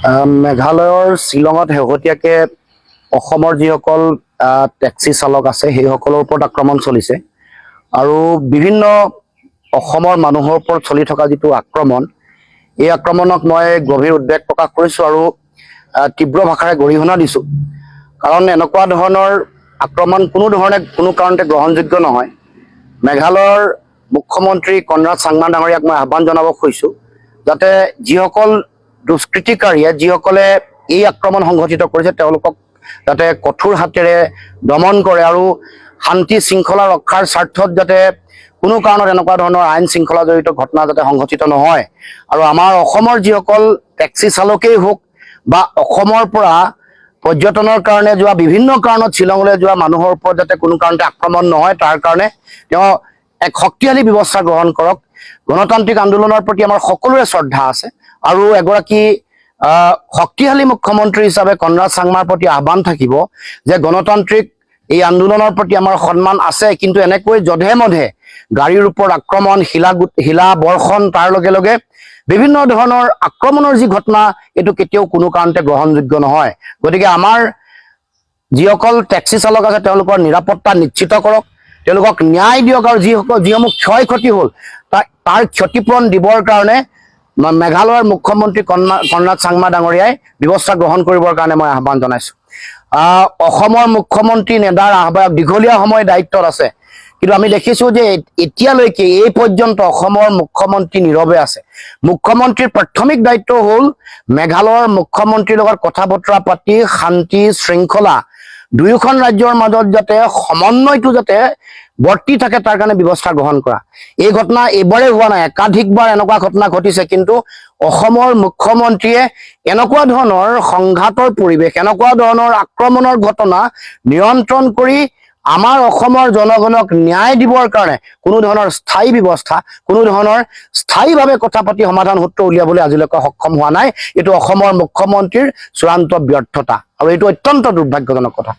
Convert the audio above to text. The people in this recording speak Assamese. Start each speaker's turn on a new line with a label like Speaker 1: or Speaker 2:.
Speaker 1: মেঘালয়ৰ শ্বিলঙত শেহতীয়াকৈ অসমৰ যিসকল টেক্সি চালক আছে সেইসকলৰ ওপৰত আক্ৰমণ চলিছে আৰু বিভিন্ন অসমৰ মানুহৰ ওপৰত চলি থকা যিটো আক্ৰমণ, এই আক্ৰমণক মই গভীৰ উদ্বেগ প্ৰকাশ কৰিছোঁ আৰু তীব্ৰ ভাষাৰে গৰিহণা দিছোঁ। কাৰণ এনেকুৱা ধৰণৰ আক্ৰমণ কোনো কাৰণতে গ্ৰহণযোগ্য নহয়। মেঘালয়ৰ মুখ্যমন্ত্ৰী কনৰাড চাংমা ডাঙৰীয়াক মই আহ্বান জনাব খুজিছোঁ যাতে যিসকল দুষ্কৃতিকাৰীয়ে যিসকলে এই আক্ৰমণ সংঘটিত কৰিছে তেওঁলোকক যাতে কঠোৰ হাতেৰে দমন কৰে আৰু শান্তি শৃংখলা ৰক্ষাৰ স্বাৰ্থত যাতে কোনো কাৰণত এনেকুৱা ধৰণৰ আইন শৃংখলা জড়িত ঘটনা যাতে সংঘটিত নহয়। আৰু আমাৰ অসমৰ যিসকল টেক্সি চালকেই হওক বা অসমৰ পৰা পৰ্যটনৰ কাৰণে যোৱা বিভিন্ন কাৰণত শ্বিলঙলৈ যোৱা মানুহৰ ওপৰত যাতে কোনো কাৰণতে আক্ৰমণ নহয়, তাৰ কাৰণে তেওঁ এক শক্তিশালী ব্যৱস্থা গ্ৰহণ কৰক। গণতান্ত্ৰিক আন্দোলনৰ প্ৰতি আমাৰ সকলোৰে শ্ৰদ্ধা আছে আৰু এগৰাকী শক্তিশালী মুখ্যমন্ত্ৰী হিচাপে কনৰাড চাংমাৰ প্ৰতি আহ্বান থাকিব যে গণতান্ত্ৰিক এই আন্দোলনৰ প্ৰতি আমাৰ সন্মান আছে, কিন্তু এনেকৈ যধে মধে গাড়ীৰ ওপৰত আক্ৰমণ, শিলা বৰ্ষণ, তাৰ লগে লগে বিভিন্ন ধৰণৰ আক্ৰমণৰ যি ঘটনা, এইটো কেতিয়াও কোনো কাৰণতে গ্ৰহণযোগ্য নহয়। গতিকে আমাৰ যিসকল টেক্সি চালক আছে তেওঁলোকৰ নিৰাপত্তা নিশ্চিত কৰক, তেওঁলোকক ন্যায় দিয়ক আৰু যিসমূহ ক্ষয় ক্ষতি হ'ল তাৰ ক্ষতিপূৰণ দিবৰ কাৰণে মেঘালয়ৰ মুখ্যমন্ত্ৰী কনৰাড চাংমা ডাঙৰীয়াই ব্যৱস্থা গ্ৰহণ কৰিবৰ কাৰণে মই আহ্বান জনাইছোঁ। অসমৰ মুখ্যমন্ত্ৰী নেডাৰ আহ্বায়ক দীঘলীয়া সময় দায়িত্বত আছে, কিন্তু আমি দেখিছোঁ যে এতিয়ালৈকে এই পৰ্যন্ত অসমৰ মুখ্যমন্ত্ৰী নীৰৱে আছে। মুখ্যমন্ত্ৰীৰ প্ৰাথমিক দায়িত্ব হ'ল মেঘালয়ৰ মুখ্যমন্ত্ৰীৰ লগত কথা বতৰা পাতি শান্তি শৃংখলা দুয়োখন ৰাজ্যৰ মাজত যাতে সমন্বয়টো যাতে বৰ্তি থাকে তাৰ কাৰণে ব্যৱস্থা গ্ৰহণ কৰা। এই ঘটনা এইবাৰে হোৱা নাই, একাধিকবাৰ এনেকুৱা ঘটনা ঘটিছে, কিন্তু অসমৰ মুখ্যমন্ত্ৰীয়ে এনেকুৱা ধৰণৰ সংঘাতৰ পৰিৱেশ, এনেকুৱা ধৰণৰ আক্ৰমণৰ ঘটনা নিয়ন্ত্ৰণ কৰি আমাৰ অসমৰ জনগণক ন্যায় দিবৰ কাৰণে কোনো ধৰণৰ স্থায়ী ব্যৱস্থা, কোনো ধৰণৰ স্থায়ীভাৱে কথা পাতি সমাধান সূত্ৰ উলিয়াবলৈ আজিলৈকে সক্ষম হোৱা নাই। এইটো অসমৰ মুখ্যমন্ত্ৰীৰ চূড়ান্ত ব্যৰ্থতা আৰু এইটো অত্যন্ত দুৰ্ভাগ্যজনক কথা।